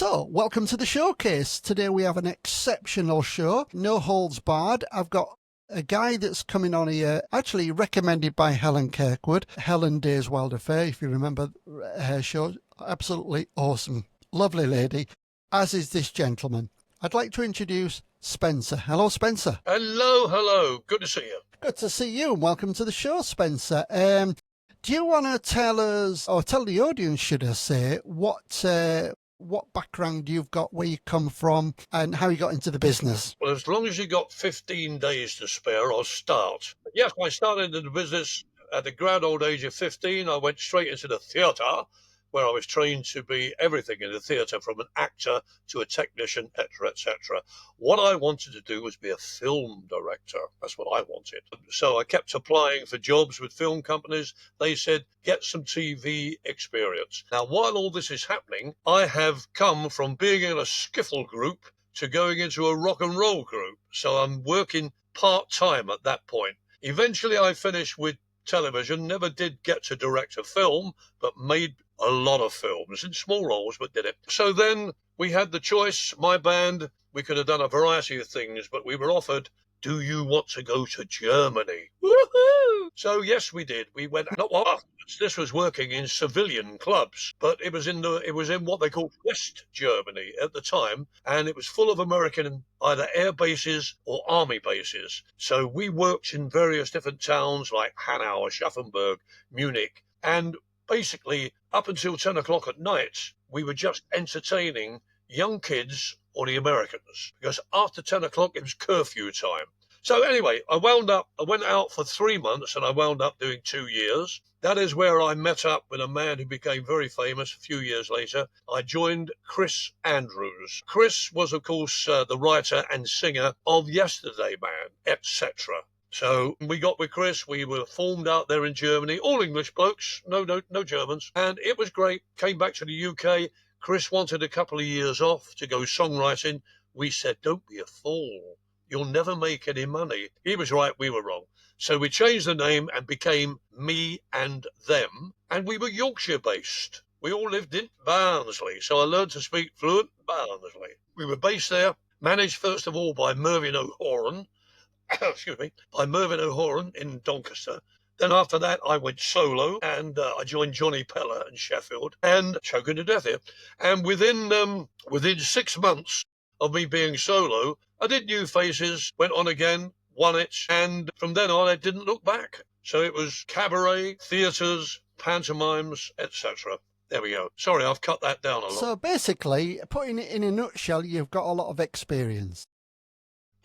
So, welcome to the showcase. Today we have an exceptional show, no holds barred. I've got a guy that's coming on here, actually recommended by Helen Kirkwood, Helen Days Wild Affair, if you remember her show. Absolutely awesome. Lovely lady, as is this gentleman. I'd like to introduce Spencer. Hello, Spencer. Hello. Good to see you. Good to see you, and welcome to the show, Spencer. Do you want to tell us, or tell the audience, should I say, what background you've got, where you come from, and how you got into the business? Well, as long as you got 15 days to spare, I'll start. Yes, I started in the business at the grand old age of 15. I went straight into the theatre, where I was trained to be everything in the theatre, from an actor to a technician, etc., etc. What I wanted to do was be a film director. That's what I wanted. So I kept applying for jobs with film companies. They said, get some TV experience. Now, while all this is happening, I have come from being in a skiffle group to going into a rock and roll group. So I'm working part-time at that point. Eventually, I finished with television, never did get to direct a film, but made a lot of films in small roles, but did it. So then we had the choice, my band, we could have done a variety of things, but we were offered, do you want to go to Germany? Woohoo! So yes, we did. We went, not afterwards. This was working in civilian clubs, but it was in what they called West Germany at the time, and it was full of American either air bases or army bases. So we worked in various different towns like Hanau, Schaffenburg, Munich, and basically up until 10 o'clock at night, we were just entertaining young kids or the Americans, because after 10 o'clock it was curfew time. So anyway, I went out for 3 months and I wound up doing 2 years. That is where I met up with a man who became very famous a few years later. I joined Chris Andrews. Chris was, of course, the writer and singer of Yesterday Man, etc. So we got with Chris, we were formed out there in Germany, all English blokes, no Germans. And it was great, came back to the UK. Chris wanted a couple of years off to go songwriting. We said, don't be a fool. You'll never make any money. He was right, we were wrong. So we changed the name and became Me and Them. And we were Yorkshire based. We all lived in Barnsley. So I learned to speak fluent Barnsley. We were based there, managed first of all by Mervyn O'Horan. By Mervyn O'Horan in Doncaster. Then after that, I went solo and I joined Johnny Peller in Sheffield and choking to death here. And within 6 months of me being solo, I did New Faces, went on again, won it, and from then on, I didn't look back. So it was cabaret, theatres, pantomimes, etc. There we go. Sorry, I've cut that down a lot. So basically, putting it in a nutshell, you've got a lot of experience.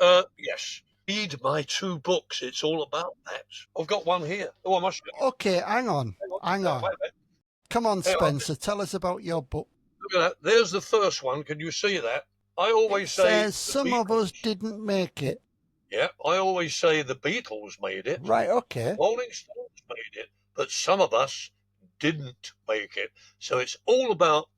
Yes. Read my 2 books. It's all about that. I've got one here. Oh, I must. Okay, hang on. Wait. Come on, Hang Spencer, on. tell us about your book. Look at that. There's the first one. Can you see that? I always say says some of us didn't make it. Yeah, I always say the Beatles made it. Right, okay. Rolling Stones made it, but some of us didn't make it. So it's all about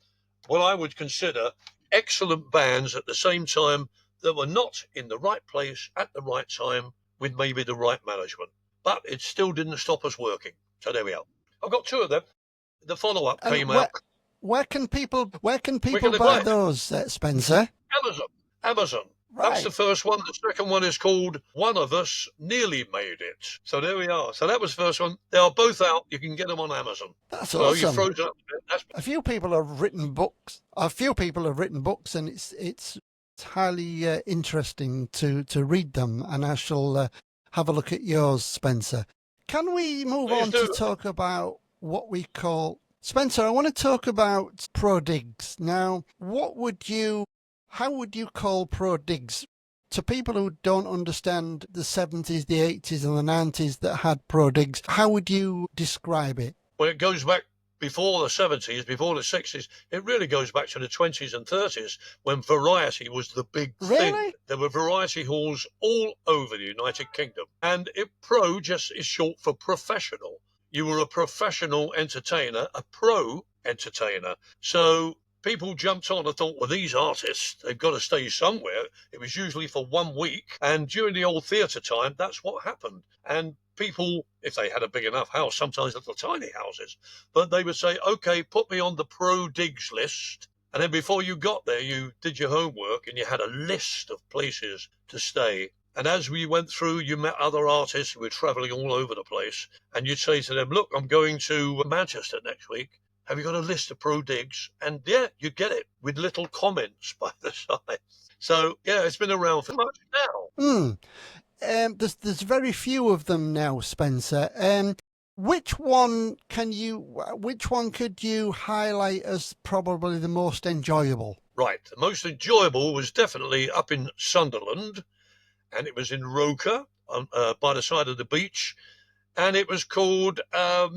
what I would consider excellent bands at the same time that were not in the right place at the right time with maybe the right management. But it still didn't stop us working. So there we are. I've got 2 of them. The follow-up came out. Where can people buy those, Spencer? Amazon. Right. That's the first one. The second one is called One of Us Nearly Made It. So there we are. So that was the first one. They are both out. You can get them on Amazon. That's so awesome. You froze up a bit. A few people have written books. And it's highly interesting to read them. And I shall have a look at yours, Spencer. Can we move on to talk about what we call... Spencer, I want to talk about pro digs. Now, how would you call pro digs to people who don't understand the 70s, the 80s and the 90s that had pro digs? How would you describe it? Well, it goes back before the 70s, before the 60s. It really goes back to the 20s and 30s when variety was the big thing. There were variety halls all over the United Kingdom. And pro just is short for professional. You were a professional entertainer, a pro entertainer. So people jumped on and thought, well, these artists, they've got to stay somewhere. It was usually for 1 week. And during the old theatre time, that's what happened. And people, if they had a big enough house, sometimes little tiny houses, but they would say, OK, put me on the pro digs list. And then before you got there, you did your homework and you had a list of places to stay. And as we went through, you met other artists who were traveling all over the place. And you'd say to them, look, I'm going to Manchester next week. Have you got a list of pro digs? And yeah, you get it with little comments by the side. So yeah, it's been around for much now. There's very few of them now, Spencer. Which one could you highlight as probably the most enjoyable? Right, the most enjoyable was definitely up in Sunderland, and it was in Roker, by the side of the beach, and it was called what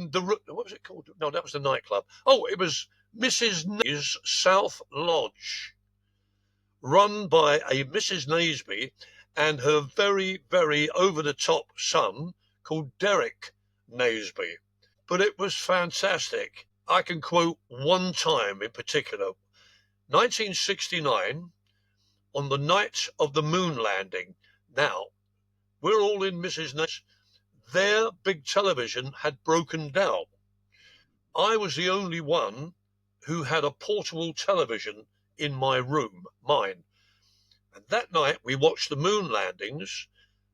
was it called? No, that was the nightclub. Oh, it was Mrs. Nays South Lodge, run by a Mrs. Naysby and her very, very over-the-top son called Derek Naysby. But it was fantastic. I can quote one time in particular, 1969, on the night of the moon landing. Now, we're all in Mrs. Nays. Their big television had broken down. I was the only one who had a portable television in my room, mine. And that night we watched the moon landings,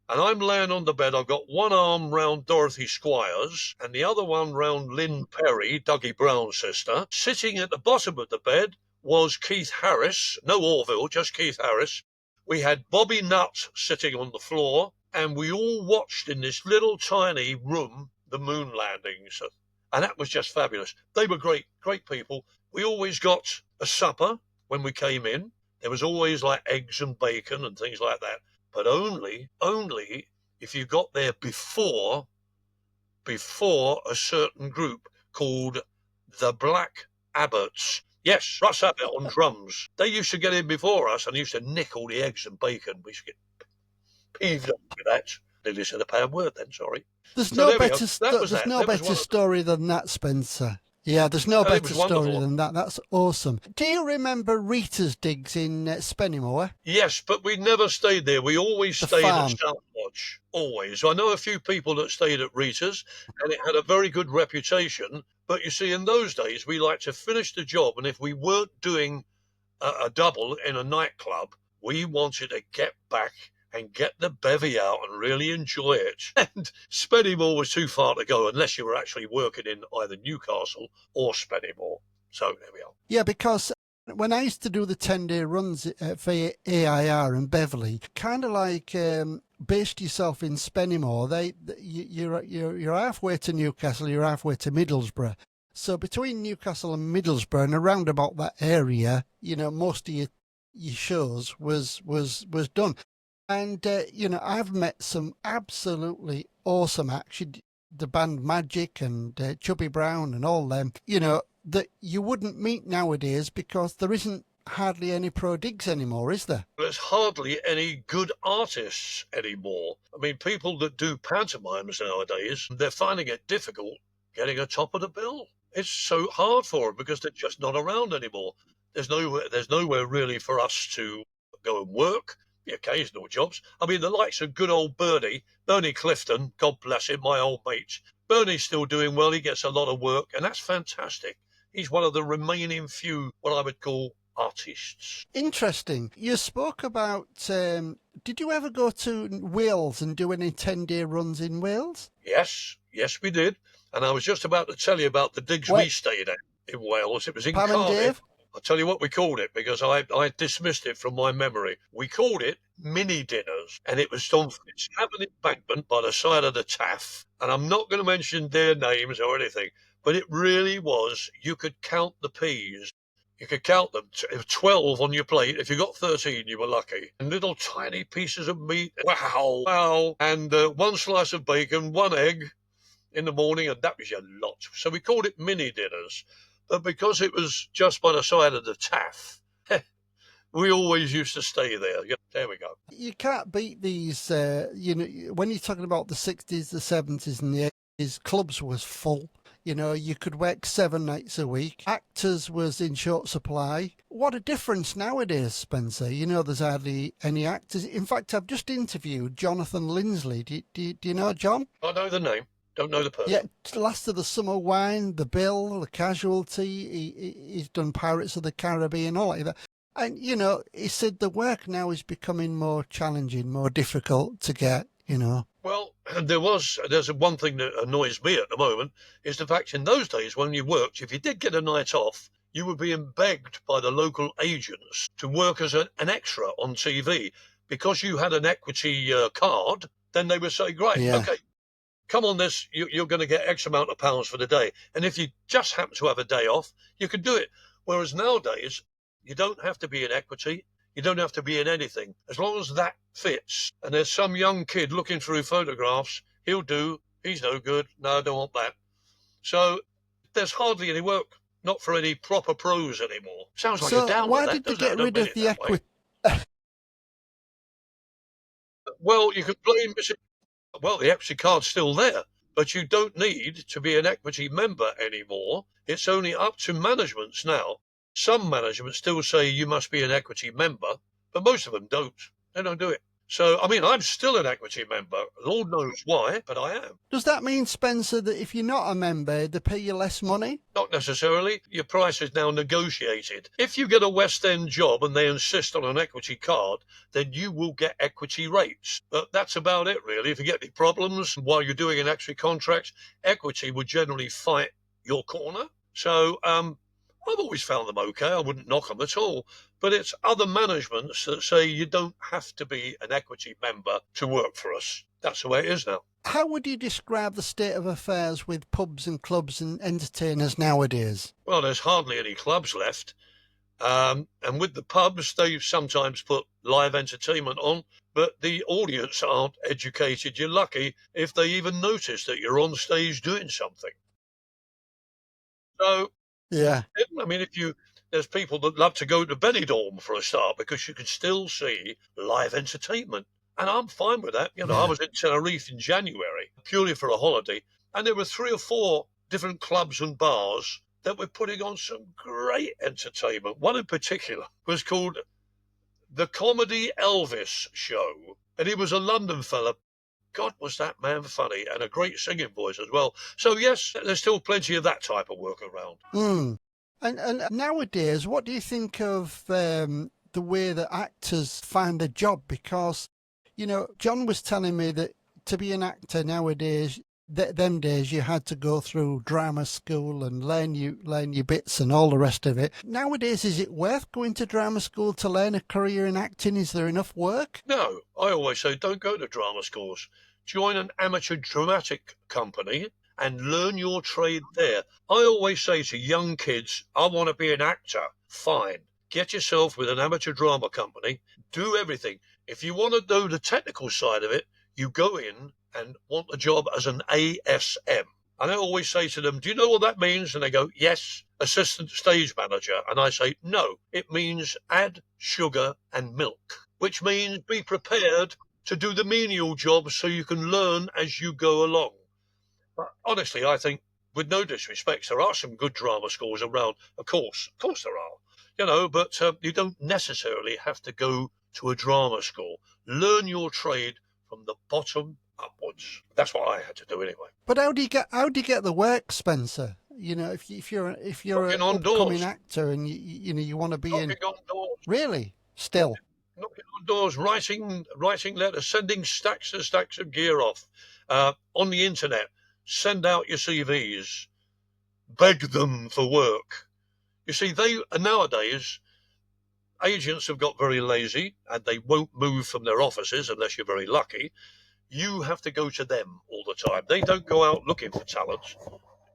and I'm laying on the bed. I've got one arm round Dorothy Squires and the other one round Lynn Perry, Dougie Brown's sister. Sitting at the bottom of the bed was Keith Harris, no Orville, just Keith Harris. We had Bobby Nutt sitting on the floor, and we all watched in this little tiny room the moon landings. And that was just fabulous. They were great, great people. We always got a supper when we came in. There was always like eggs and bacon and things like that. But only if you got there before a certain group called the Black Abbots. Yes, Russ Abbott on drums. They used to get in before us and used to nick all the eggs and bacon. We used to get peeved off with that. Nearly said a bad word then, sorry. There's no better story than that, Spencer. Yeah, there's no better story than that. That's awesome. Do you remember Rita's digs in Spennymoor? Yes, but we never stayed there. We always stayed at South Lodge. Always. I know a few people that stayed at Rita's, and it had a very good reputation. But you see, in those days, we liked to finish the job, and if we weren't doing a double in a nightclub, we wanted to get back and get the bevy out and really enjoy it. And Spennymoor was too far to go unless you were actually working in either Newcastle or Spennymoor. So there we are. Yeah, because when I used to do the 10-day runs for AIR in Beverley, kind of like based yourself in Spennymoor, you're halfway to Newcastle, you're halfway to Middlesbrough. So between Newcastle and Middlesbrough and around about that area, most of your shows was done. And, I've met some absolutely awesome acts, the band Magic and Chubby Brown and all them, that you wouldn't meet nowadays because there isn't hardly any pro digs anymore, is there? There's hardly any good artists anymore. I mean, people that do pantomimes nowadays, they're finding it difficult getting a top of the bill. It's so hard for them because they're just not around anymore. There's nowhere really for us to go and work. The occasional jobs. I mean, the likes of good old Bernie Clifton, God bless him, my old mate. Bernie's still doing well. He gets a lot of work, and that's fantastic. He's one of the remaining few, what I would call, artists. Interesting. You spoke about, did you ever go to Wales and do any 10-day runs in Wales? Yes, we did. And I was just about to tell you about the digs we stayed at in Wales. It was in Cardiff. I'll tell you what we called it because I dismissed it from my memory. We called it mini dinners, and it was on Fitzhaven Embankment by the side of the Taff. And I'm not going to mention their names or anything, but it really was. You could count the peas. You could count them, 12 on your plate. If you got 13, you were lucky. And little tiny pieces of meat. Wow. And one slice of bacon, one egg in the morning, and that was your lot. So we called it mini dinners. But because it was just by the side of the Taff, we always used to stay there. Yeah, there we go. You can't beat these, when you're talking about the 60s, the 70s and the 80s, clubs was full. You could work 7 nights a week. Actors was in short supply. What a difference nowadays, Spencer. There's hardly any actors. In fact, I've just interviewed Jonathan Lindsley. Do you know John? I know the name. Don't know the Yeah, person. Last of the Summer Wine, The Bill, The Casualty. He's done Pirates of the Caribbean, all like that. And he said the work now is becoming more challenging, more difficult to get. Well, there's one thing that annoys me at the moment is the fact in those days when you worked, if you did get a night off, you were being begged by the local agents to work as an extra on TV because you had an equity card. Then they would say, "Great, Yeah. okay, come on this, you're going to get X amount of pounds for the day." And if you just happen to have a day off, you can do it. Whereas nowadays, you don't have to be in equity. You don't have to be in anything. As long as that fits. And there's some young kid looking through photographs, he'll do. He's no good. No, I don't want that. So there's hardly any work. Not for any proper pros anymore. Sounds like you're So down with why that, did they doesn't it? I get don't rid mean of it the that way. equity? Well, you could blame Mrs. Well, the equity card's still there, but you don't need to be an equity member anymore. It's only up to managements now. Some managements still say you must be an equity member, but most of them don't. They don't do it. So, I mean, I'm still an equity member. Lord knows why, but I am. Does that mean, Spencer, that if you're not a member, they pay you less money? Not necessarily. Your price is now negotiated. If you get a West End job and they insist on an equity card, then you will get equity rates. But that's about it, really. If you get any problems while you're doing an extra contract, equity would generally fight your corner. So I've always found them okay. I wouldn't knock them at all. But it's other managements that say you don't have to be an equity member to work for us. That's the way it is now. How would you describe the state of affairs with pubs and clubs and entertainers nowadays? Well, there's hardly any clubs left. And with the pubs, they sometimes put live entertainment on, but the audience aren't educated. You're lucky if they even notice that you're on stage doing something. So, Yeah. I mean, there's people that love to go to Benidorm for a start because you can still see live entertainment. And I'm fine with that. I was in Tenerife in January purely for a holiday, and there were 3 or 4 different clubs and bars that were putting on some great entertainment. One in particular was called the Comedy Elvis Show, and he was a London fella. God, was that man funny, and a great singing voice as well. So yes, there's still plenty of that type of work around. And nowadays, what do you think of the way that actors find a job? Because, John was telling me that to be an actor nowadays, them days you had to go through drama school and learn your bits and all the rest of it. Nowadays, is it worth going to drama school to learn a career in acting? Is there enough work? No, I always say don't go to drama schools. Join an amateur dramatic company and learn your trade there. I always say to young kids, I want to be an actor. Fine. Get yourself with an amateur drama company. Do everything. If you want to know the technical side of it, you go in and want a job as an ASM. And I always say to them, do you know what that means? And they go, yes, assistant stage manager. And I say, no, it means add sugar and milk, which means be prepared to do the menial jobs so you can learn as you go along. But honestly, I think, with no disrespect, there are some good drama schools around. Of course there are. But you don't necessarily have to go to a drama school. Learn your trade from the bottom upwards. That's what I had to do anyway. But how do you get the work, Spencer? If you're an Knocking on upcoming doors. actor and you want to be in, Knocking on doors. really still. Knocking on doors, writing letters, sending stacks and stacks of gear off on the internet. Send out your CVs, beg them for work. You see, nowadays agents have got very lazy and they won't move from their offices unless you're very lucky. You have to go to them all the time. They don't go out looking for talent,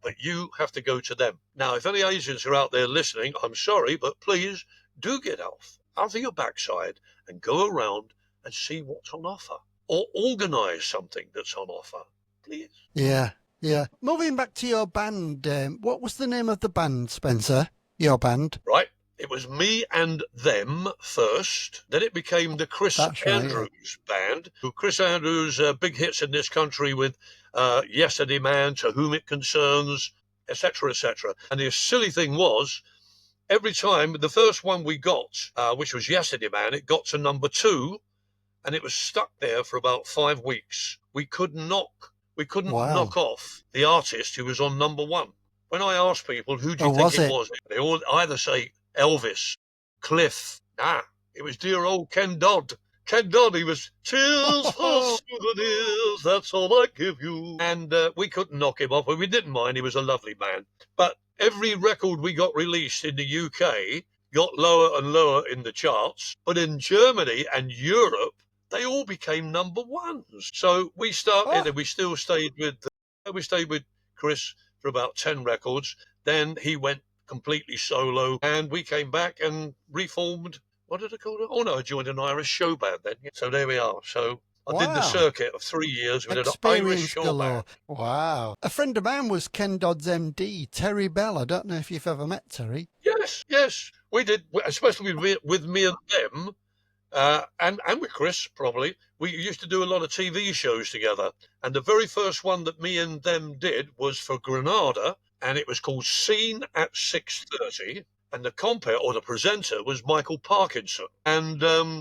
but you have to go to them. Now, if any agents are out there listening, I'm sorry, but please do get off your backside and go around and see what's on offer, or organise something that's on offer, please. Yeah. Moving back to your band, what was the name of the band, Spencer? Your band? Right. It was me and them first. Then it became the Chris That's right, Andrews band. Chris Andrews, big hits in this country with Yesterday Man, To Whom It Concerns, etc., etc. And the silly thing was, every time the first one we got, which was Yesterday Man, it got to number 2, and it was stuck there for about 5 weeks. We could knock we couldn't Wow. knock off the artist who was on #1. When I asked people, who do Oh, you think was it it? was? They all either say Elvis, Cliff. It was dear old Ken Dodd. Ken Dodd, he was tears for souvenirs, that's all I give you. And we couldn't knock him off, but we didn't mind. He was a lovely man. But every record we got released in the UK got lower and lower in the charts. But in Germany and Europe, they all became #1s. So we started, Oh, and we still stayed with Chris for about 10 records. Then he went completely solo, and we came back and reformed. What did I call it? Oh no, I joined an Irish show band then. So there we are. So I did the wow. circuit of 3 years with an Irish Experience show band. galore. Wow. A friend of mine was Ken Dodd's MD, Terry Bell. I don't know if you've ever met Terry. Yes, we did, especially with me and them, and with Chris probably. We used to do a lot of TV shows together, and the very first one that me and them did was for Granada, and it was called Scene at 6:30. And the compere or the presenter was Michael Parkinson, and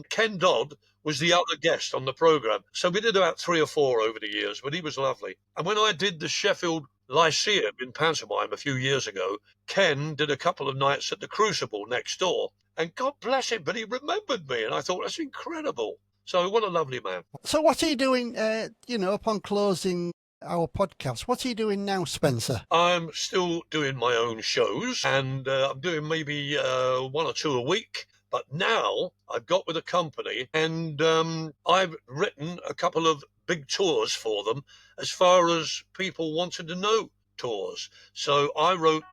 Ken Dodd was the other guest on the program. So we did about 3 or 4 over the years, but he was lovely. And when I did the Sheffield Lyceum in pantomime a few years ago, Ken did a couple of nights at the Crucible next door. And God bless him, but he remembered me, and I thought, that's incredible. So what a lovely man. So what are you doing, upon closing our podcast? What are you doing now, Spencer? I'm still doing my own shows, and I'm doing maybe 1 or 2 a week. But now I've got with a company, and I've written a couple of big tours for them as far as people wanted to know tours. So I wrote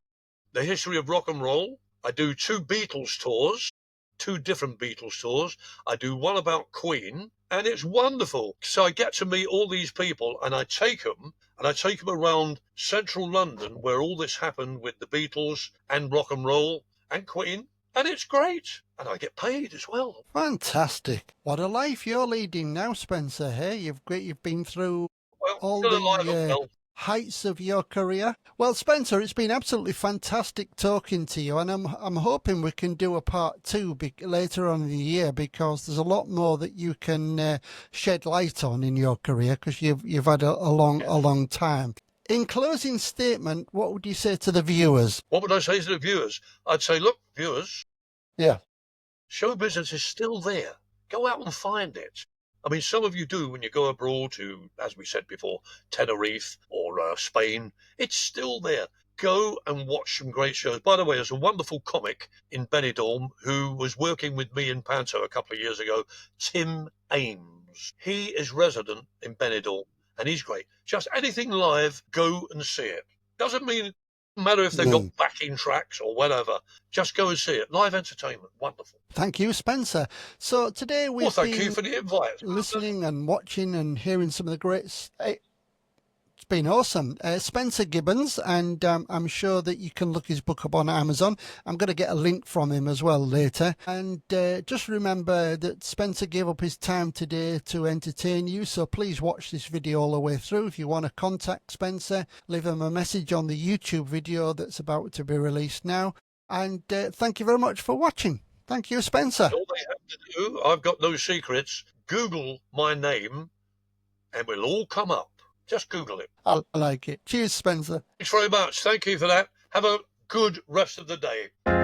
The History of Rock and Roll. I do 2 Beatles tours, 2 different Beatles tours. I do one about Queen, and it's wonderful. So I get to meet all these people, and I take them around central London where all this happened with the Beatles and rock and roll and Queen, and it's great. And I get paid as well. Fantastic. What a life you're leading now, Spencer. Hey, you've been through Well, all still alive and the well. heights of your career. Well, Spencer, it's been absolutely fantastic talking to you, and I'm hoping we can do a part 2 later on in the year, because there's a lot more that you can shed light on in your career, because you've had a long time. In closing statement, what would you say to the viewers? What would I say to the viewers? I'd say, look, viewers, Yeah. show business is still there. Go out and find it. I mean, some of you do when you go abroad to, as we said before, Tenerife or Spain. It's still there. Go and watch some great shows. By the way, there's a wonderful comic in Benidorm who was working with me in Panto a couple of years ago, Tim Ames. He is resident in Benidorm, and he's great. Just anything live, go and see it. Doesn't matter if they've got backing tracks or whatever. Just go and see it. Live entertainment. Wonderful. Thank you, Spencer. So today we've Thank been you for the invite. listening and watching and hearing some of the greats. It's been awesome. Spencer Gibbins, and I'm sure that you can look his book up on Amazon. I'm going to get a link from him as well later. And just remember that Spencer gave up his time today to entertain you, so please watch this video all the way through. If you want to contact Spencer, leave him a message on the YouTube video that's about to be released now. And thank you very much for watching. Thank you, Spencer. All they have to do, I've got no secrets, Google my name and we'll all come up. Just Google it. I like it. Cheers, Spencer. Thanks very much. Thank you for that. Have a good rest of the day.